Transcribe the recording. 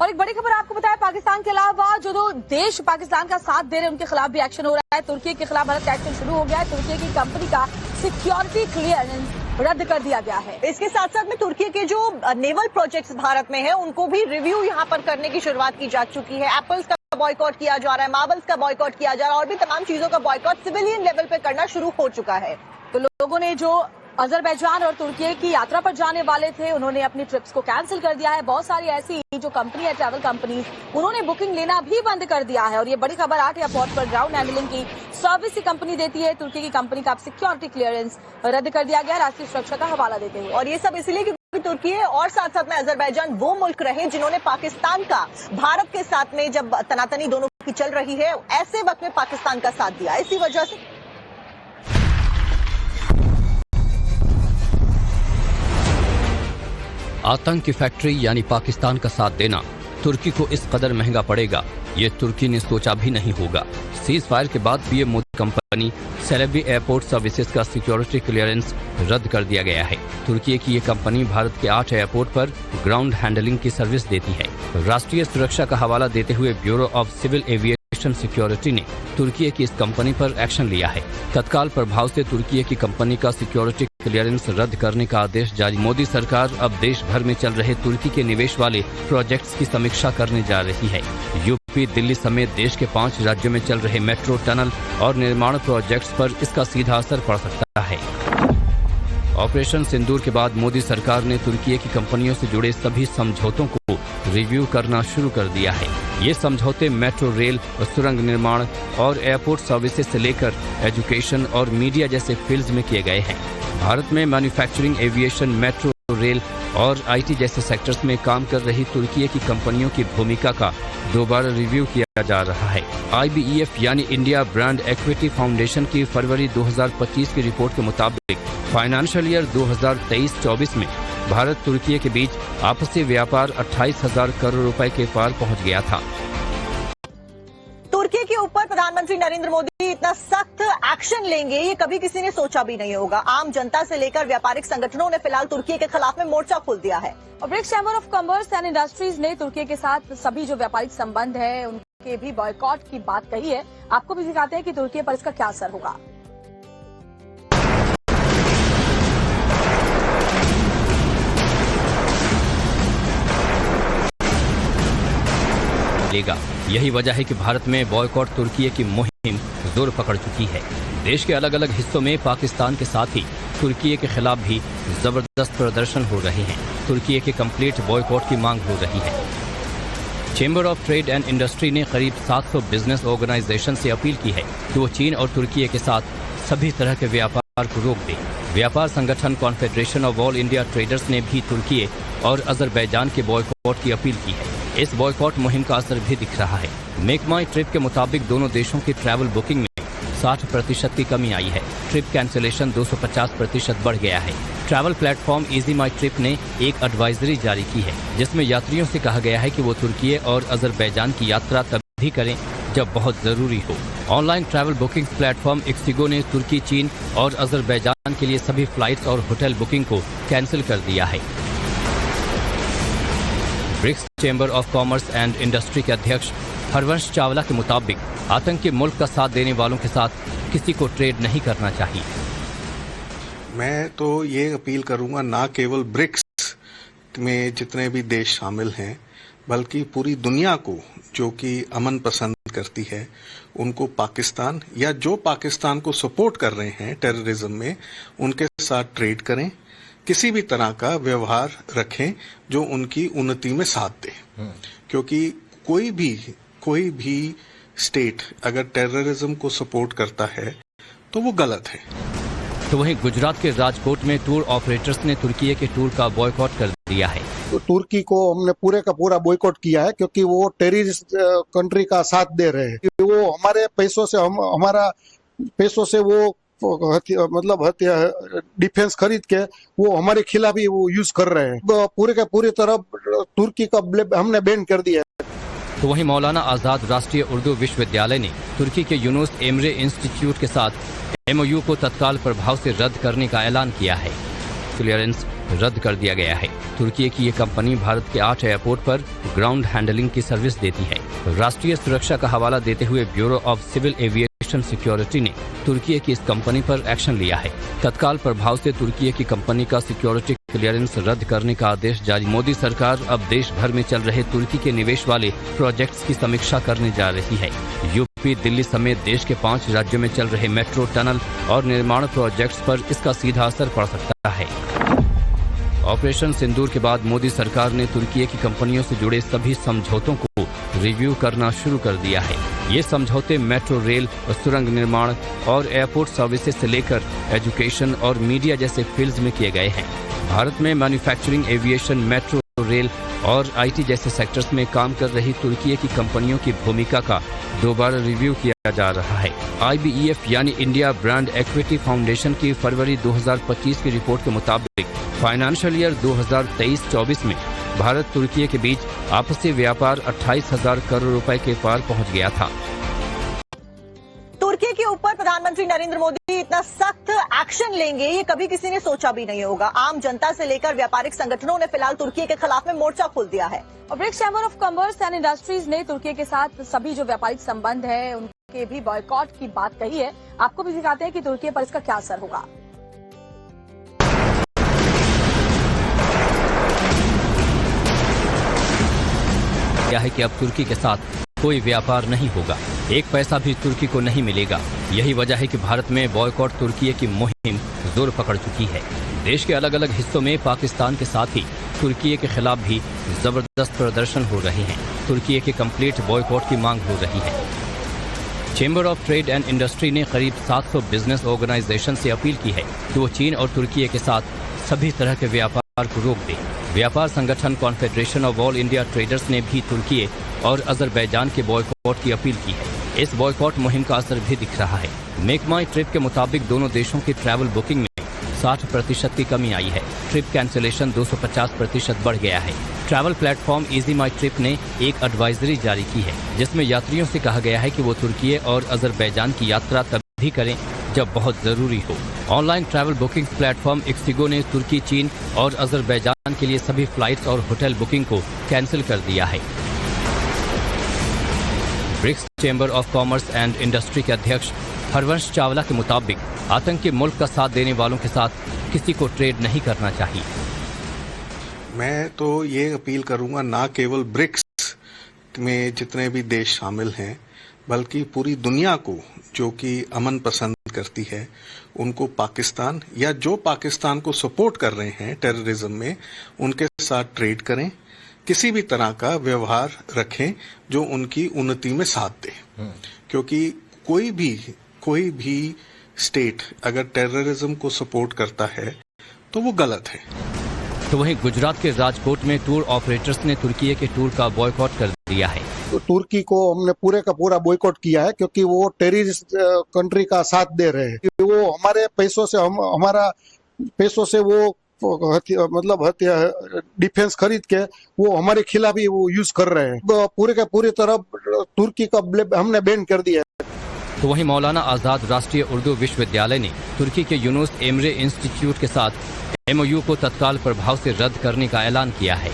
और एक बड़ी खबर आपको बताया, पाकिस्तान के अलावा जो दो देश पाकिस्तान का साथ दे रहे हैं उनके खिलाफ भी एक्शन हो रहा है। तुर्की के खिलाफ भारत का एक्शन शुरू हो गया है। तुर्की की कंपनी का सिक्योरिटी क्लियरेंस रद्द कर दिया गया है। इसके साथ साथ में तुर्की के जो नेवल प्रोजेक्ट्स भारत में है उनको भी रिव्यू यहाँ पर करने की शुरुआत की जा चुकी है। एप्पल्स का बॉयकॉट किया जा रहा है, मार्बल्स का बॉयकॉट किया जा रहा है और भी तमाम चीजों का बॉयकॉट सिविलियन लेवल पे करना शुरू हो चुका है। तो लोगों ने जो अजरबैजान और तुर्की की यात्रा पर जाने वाले थे उन्होंने अपनी ट्रिप्स को कैंसिल कर दिया है। बहुत सारी ऐसी जो कंपनी है, ट्रैवल कंपनी, उन्होंने बुकिंग लेना भी बंद कर दिया है। और ये बड़ी खबर, 8 एयरपोर्ट पर ग्राउंड हैंडलिंग की सर्विस कंपनी देती है। तुर्की की कंपनी का सिक्योरिटी क्लियरेंस रद्द कर दिया गया राष्ट्रीय सुरक्षा का हवाला देते हुए। और ये सब इसलिए क्योंकि तुर्की है और साथ साथ में अजरबैजान वो मुल्क रहे जिन्होंने पाकिस्तान का भारत के साथ में जब तनातनी दोनों की चल रही है ऐसे वक्त में पाकिस्तान का साथ दिया। इसी वजह से आतंक की फैक्ट्री यानी पाकिस्तान का साथ देना तुर्की को इस कदर महंगा पड़ेगा, ये तुर्की ने सोचा भी नहीं होगा। सीज फायर के बाद PM Modi company Celebi airport services का सिक्योरिटी क्लियरेंस रद्द कर दिया गया है। तुर्की की ये कंपनी भारत के 8 एयरपोर्ट पर ग्राउंड हैंडलिंग की सर्विस देती है। राष्ट्रीय सुरक्षा का हवाला देते हुए Bureau of Civil Aviation Security ने तुर्की की इस कंपनी पर एक्शन लिया है। तत्काल प्रभाव से तुर्की की कंपनी का सिक्योरिटी क्लियरेंस रद्द करने का आदेश जारी। मोदी सरकार अब देश भर में चल रहे तुर्की के निवेश वाले प्रोजेक्ट्स की समीक्षा करने जा रही है। यूपी, दिल्ली समेत देश के 5 राज्यों में चल रहे मेट्रो, टनल और निर्माण प्रोजेक्ट्स पर इसका सीधा असर पड़ सकता है। ऑपरेशन सिंदूर के बाद मोदी सरकार ने तुर्की की कंपनियों से जुड़े सभी समझौतों को रिव्यू करना शुरू कर दिया है। ये समझौते मेट्रो, रेल, सुरंग निर्माण और एयरपोर्ट सर्विसेज से लेकर एजुकेशन और मीडिया जैसे फील्ड्स में किए गए हैं। भारत में मैन्युफैक्चरिंग, एविएशन, मेट्रो, रेल और आईटी जैसे सेक्टर्स में काम कर रही तुर्की की कंपनियों की भूमिका का दोबारा रिव्यू किया जा रहा है। IBEF यानी इंडिया ब्रांड इक्विटी फाउंडेशन की फरवरी 2025 की रिपोर्ट के मुताबिक फाइनेंशियल ईयर 2023-24 में भारत तुर्की के बीच आपसी व्यापार 28,000 करोड़ रुपए के पार पहुंच गया था। तुर्की के ऊपर प्रधानमंत्री नरेंद्र मोदी इतना सख्त एक्शन लेंगे ये कभी किसी ने सोचा भी नहीं होगा। आम जनता से लेकर व्यापारिक संगठनों ने फिलहाल तुर्की के खिलाफ में मोर्चा खोल दिया है। और BRICS Chamber of Commerce and Industries ने तुर्की के साथ सभी जो व्यापारिक संबंध है उनके भी बॉयकॉट की बात कही है। आपको भी दिखाते हैं कि तुर्की पर इसका क्या असर होगा। यही वजह है कि भारत में बॉयकॉट तुर्की की मुहिम जोर पकड़ चुकी है। देश के अलग अलग हिस्सों में पाकिस्तान के साथ ही तुर्की के खिलाफ भी जबरदस्त प्रदर्शन हो रहे हैं। तुर्की के कंप्लीट बॉयकॉट की मांग हो रही है। Chamber of trade and industry ने करीब 700 बिजनेस ऑर्गेनाइजेशन से अपील की है कि वो चीन और तुर्की के साथ सभी तरह के व्यापार को रोक दे। व्यापार संगठन confederation of all India traders ने भी तुर्की और अजरबैजान के बॉयकॉट की अपील की है। इस बॉयकॉट मुहिम का असर भी दिख रहा है। मेक माई ट्रिप के मुताबिक दोनों देशों की ट्रैवल बुकिंग में 60% की कमी आई है। ट्रिप कैंसिलेशन 250% बढ़ गया है। ट्रैवल प्लेटफॉर्म इजी माई ट्रिप ने एक एडवाइजरी जारी की है जिसमें यात्रियों से कहा गया है कि वो तुर्की और अजरबैजान की यात्रा तभी करें जब बहुत जरूरी हो। ऑनलाइन ट्रैवल बुकिंग प्लेटफॉर्म एक्सिगो ने तुर्की, चीन और अजरबैजान के लिए सभी फ्लाइट्स और होटल बुकिंग को कैंसिल कर दिया है। BRICS Chamber of Commerce and Industry के अध्यक्ष हरवंश चावला के मुताबिक आतंकी मुल्क का साथ देने वालों के साथ किसी को ट्रेड नहीं करना चाहिए। मैं तो ये अपील करूंगा ना केवल ब्रिक्स में जितने भी देश शामिल हैं बल्कि पूरी दुनिया को जो कि अमन पसंद करती है उनको पाकिस्तान या जो पाकिस्तान को सपोर्ट कर रहे हैं टेररिज्म में उनके साथ ट्रेड करें, किसी भी तरह का व्यवहार रखें जो उनकी उन्नति में साथ दे। क्योंकि कोई भी स्टेट अगर टेररिज्म को सपोर्ट करता है तो वो गलत है। तो वहीं गुजरात के राजकोट में टूर ऑपरेटर्स ने तुर्की के टूर का बॉयकॉट कर दिया है। तो तुर्की को हमने पूरे का पूरा बॉयकॉट किया है क्योंकि वो टेररिस्ट कंट्री का साथ दे रहे हैं। वो हमारे पैसों से हमारा पैसों से वो मतलब डिफेंस खरीद के वो हमारे खिलाफ ही वो यूज कर रहे हैं। पूरे का पूरी तरह तुर्की का हमने बैन कर दिया है। तो वहीं मौलाना आजाद राष्ट्रीय उर्दू विश्वविद्यालय ने तुर्की के यूनुस एमरे इंस्टीट्यूट के साथ MOU को तत्काल प्रभाव से रद्द करने का ऐलान किया है। क्लियरेंस रद्द कर दिया गया है। तुर्की की ये कंपनी भारत के 8 एयरपोर्ट पर ग्राउंड हैंडलिंग की सर्विस देती है। राष्ट्रीय सुरक्षा का हवाला देते हुए Bureau of Civil Aviation Security ने तुर्की की इस कंपनी पर एक्शन लिया है। तत्काल प्रभाव से तुर्की की कंपनी का सिक्योरिटी क्लियरेंस रद्द करने का आदेश जारी। मोदी सरकार अब देश भर में चल रहे तुर्की के निवेश वाले प्रोजेक्ट्स की समीक्षा करने जा रही है। यूपी, दिल्ली समेत देश के 5 राज्यों में चल रहे मेट्रो, टनल और निर्माण प्रोजेक्ट्स पर इसका सीधा असर पड़ सकता है। ऑपरेशन सिंदूर के बाद मोदी सरकार ने तुर्की की कंपनियों से जुड़े सभी समझौतों को रिव्यू करना शुरू कर दिया है। ये समझौते मेट्रो, रेल, सुरंग निर्माण और एयरपोर्ट सर्विसेज से लेकर एजुकेशन और मीडिया जैसे फील्ड्स में किए गए हैं। भारत में मैन्युफैक्चरिंग, एविएशन, मेट्रो, रेल और आईटी जैसे सेक्टर्स में काम कर रही तुर्की की कंपनियों की भूमिका का दोबारा रिव्यू किया जा रहा है। IBEF यानी इंडिया ब्रांड इक्विटी फाउंडेशन की फरवरी 2025 की रिपोर्ट के मुताबिक फाइनेंशियल ईयर 2023-24 में भारत तुर्की के बीच आपसी व्यापार 28,000 करोड़ रुपए के पार पहुंच गया था। तुर्की के ऊपर प्रधानमंत्री नरेंद्र मोदी इतना सख्त एक्शन लेंगे ये कभी किसी ने सोचा भी नहीं होगा। आम जनता से लेकर व्यापारिक संगठनों ने फिलहाल तुर्की के खिलाफ में मोर्चा खोल दिया है। और BRICS Chamber of Commerce and Industries ने तुर्की के साथ सभी जो व्यापारिक संबंध है उनके भी बॉयकॉट की बात कही है। आपको भी दिखाते हैं कि तुर्की पर इसका क्या असर होगा। क्या है कि अब तुर्की के साथ कोई व्यापार नहीं होगा, एक पैसा भी तुर्की को नहीं मिलेगा। यही वजह है कि भारत में बॉयकॉट तुर्की की मुहिम जोर पकड़ चुकी है। देश के अलग अलग हिस्सों में पाकिस्तान के साथ ही तुर्की के खिलाफ भी जबरदस्त प्रदर्शन हो रहे हैं। तुर्की के कंप्लीट बॉयकॉट की मांग हो रही है। Chamber of trade and industry ने करीब 700 बिजनेस ऑर्गेनाइजेशन से अपील की है कि वो चीन और तुर्की के साथ सभी तरह के व्यापार को रोक दे। व्यापार संगठन confederation of all India traders ने भी तुर्की और अजरबैजान के बॉयकॉट की अपील की है। इस बॉयकॉट मुहिम का असर भी दिख रहा है। मेक माई ट्रिप के मुताबिक दोनों देशों की ट्रैवल बुकिंग में 60% की कमी आई है। ट्रिप कैंसिलेशन 250% बढ़ गया है। ट्रैवल प्लेटफॉर्म इजी माई ट्रिप ने एक एडवाइजरी जारी की है जिसमें यात्रियों से कहा गया है कि वो तुर्की और अजरबैजान की यात्रा तभी करें जब बहुत जरूरी हो। ऑनलाइन ट्रैवल बुकिंग प्लेटफॉर्म एक्सिगो ने तुर्की, चीन और अजरबैजान के लिए सभी फ्लाइट्स और होटल बुकिंग को कैंसिल कर दिया है। BRICS Chamber of Commerce and Industry के अध्यक्ष हरवंश चावला के मुताबिक आतंकी मुल्क का साथ देने वालों के साथ किसी को ट्रेड नहीं करना चाहिए। मैं तो ये अपील करूंगा, ना केवल ब्रिक्स में जितने भी देश शामिल हैं बल्कि पूरी दुनिया को जो कि अमन पसंद करती है उनको पाकिस्तान या जो पाकिस्तान को सपोर्ट कर रहे हैं टेररिज्म में उनके साथ ट्रेड करें, किसी भी तरह का व्यवहार रखें जो उनकी उन्नति में साथ दे। क्योंकि कोई भी स्टेट अगर टेररिज्म को सपोर्ट करता है तो वो गलत है। तो वहीं गुजरात के राजकोट में टूर ऑपरेटर्स ने तुर्की के टूर का बॉयकॉट कर दिया है। तो तुर्की को हमने पूरे का पूरा बॉयकॉट किया है क्योंकि वो टेररिस्ट कंट्री का साथ दे रहे हैं। वो हमारे पैसों से हमारा पैसों से वो मतलब डिफेंस खरीद के वो हमारे खिलाफ ही वो यूज कर रहे हैं। तो पूरे का पूरी तरह तुर्की का हमने बैन कर दिया है। तो वहीं मौलाना आजाद राष्ट्रीय उर्दू विश्वविद्यालय ने तुर्की के यूनुस एमरे इंस्टीट्यूट के साथ MOU को तत्काल प्रभाव से रद्द करने का ऐलान किया है।